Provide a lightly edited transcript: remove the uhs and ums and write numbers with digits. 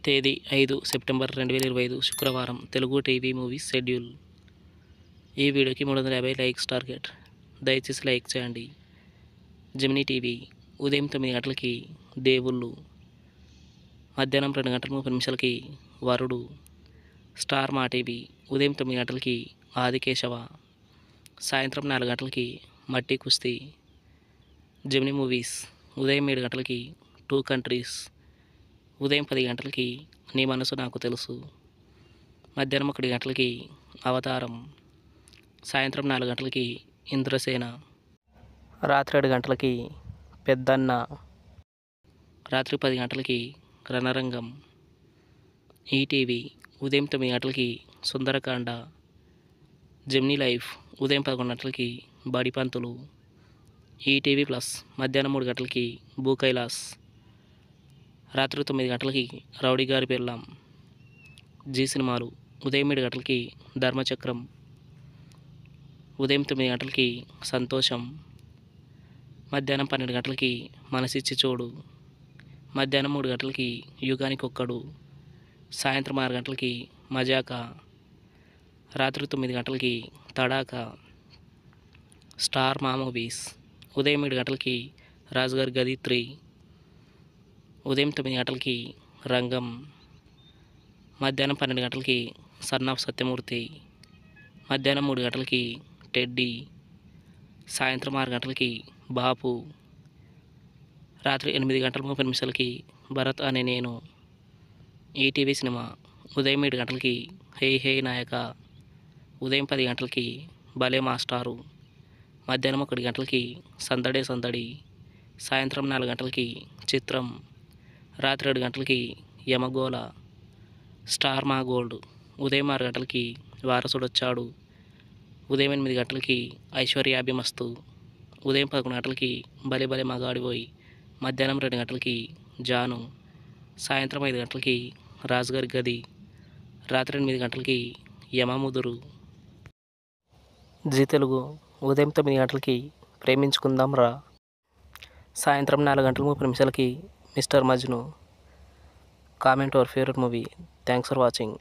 తేదీ 5 సెప్టెంబర్ 2025 శుక్రవారం. Telugu TV movies schedule. ఈ వీడియోకి 350 లైక్స్ టార్గెట్. దయచేసి లైక్ చేయండి. జెమినీ టీవీ ఉదయం 9 గంటలకి దేవుళ్ళు, మధ్యాహ్నం 2 గంటల 30 నిమిషాలకి వరుడు. స్టార్ మా టీవీ ఉదయం 9 గంటలకి ఆదికేశవ, సాయంత్రం 4 గంటలకి మట్టి కుస్తీ. జెమినీ మూవీస్ ఉదయం 7 గంటలకి 2 కంట్రీస్, ఉదయం 10 గంటలకి నీ మనసు నాకు తెలుసు, మధ్యాహ్నం 1 గంటలకి అవతారం, సాయంత్రం 4 గంటలకి ఇంద్రసేన, రాత్రి 7 గంటలకి పెద్దన్న, రాత్రి 10 గంటలకి రణరంగం. ఈటీవీ ఉదయం 9 గంటలకి సుందరకాండ. జెమినీ లైఫ్ ఉదయం 11 గంటలకి బడిపంతులు. ఈటీవీ ప్లస్ మధ్యాహ్నం 3 గంటలకి భూ కైలాస్, రాత్రి 9 గంటలకి రౌడీ గారి పెళ్ళాం. జీ సినిమాలు ఉదయం 7 గంటలకి ధర్మచక్రం, ఉదయం 9 గంటలకి సంతోషం, మధ్యాహ్నం 12 గంటలకి మనసిచ్చి చూడు, మధ్యాహ్నం 3 గంటలకి యుగానికి ఒక్కడు, సాయంత్రం 6 గంటలకి మజాకా, రాత్రి 9 గంటలకి తడాకా. స్టార్ మా మూవీస్ ఉదయం 7 గంటలకి రాజుగారి గది 3, ఉదయం 9 గంటలకి రంగం, మధ్యాహ్నం 12 గంటలకి సన్ ఆఫ్ సత్యమూర్తి, మధ్యాహ్నం 3 గంటలకి టెడ్డీ, సాయంత్రం 6 గంటలకి బాపు, రాత్రి 8 గంటల 30 నిమిషాలకి భరత్ అనే నేను. ఈటీవీ సినిమా ఉదయం 7 గంటలకి హే హే నాయక, ఉదయం 10 గంటలకి భలే మాస్టారు, మధ్యాహ్నం 1 గంటలకి సందడే సందడి, సాయంత్రం 4 గంటలకి చిత్రం, రాత్రి 7 గంటలకి యమగోళ. స్టార్ మా గోల్డ్ ఉదయం 6 గంటలకి వారసుడొచ్చాడు, ఉదయం 8 గంటలకి ఐశ్వర్యాభిమస్తు, ఉదయం 11 గంటలకి బలే బలే మగాడిపోయి, మధ్యాహ్నం 2 గంటలకి జాను, సాయంత్రం 5 గంటలకి రాజుగారి గది, రాత్రి 8 గంటలకి యమముదురు. జీ తెలుగు ఉదయం 9 గంటలకి ప్రేమించుకుందాం రా, సాయంత్రం 4 గంటల 30 నిమిషాలకి mister Majnu. Comment your favourite movie. Thanks for watching.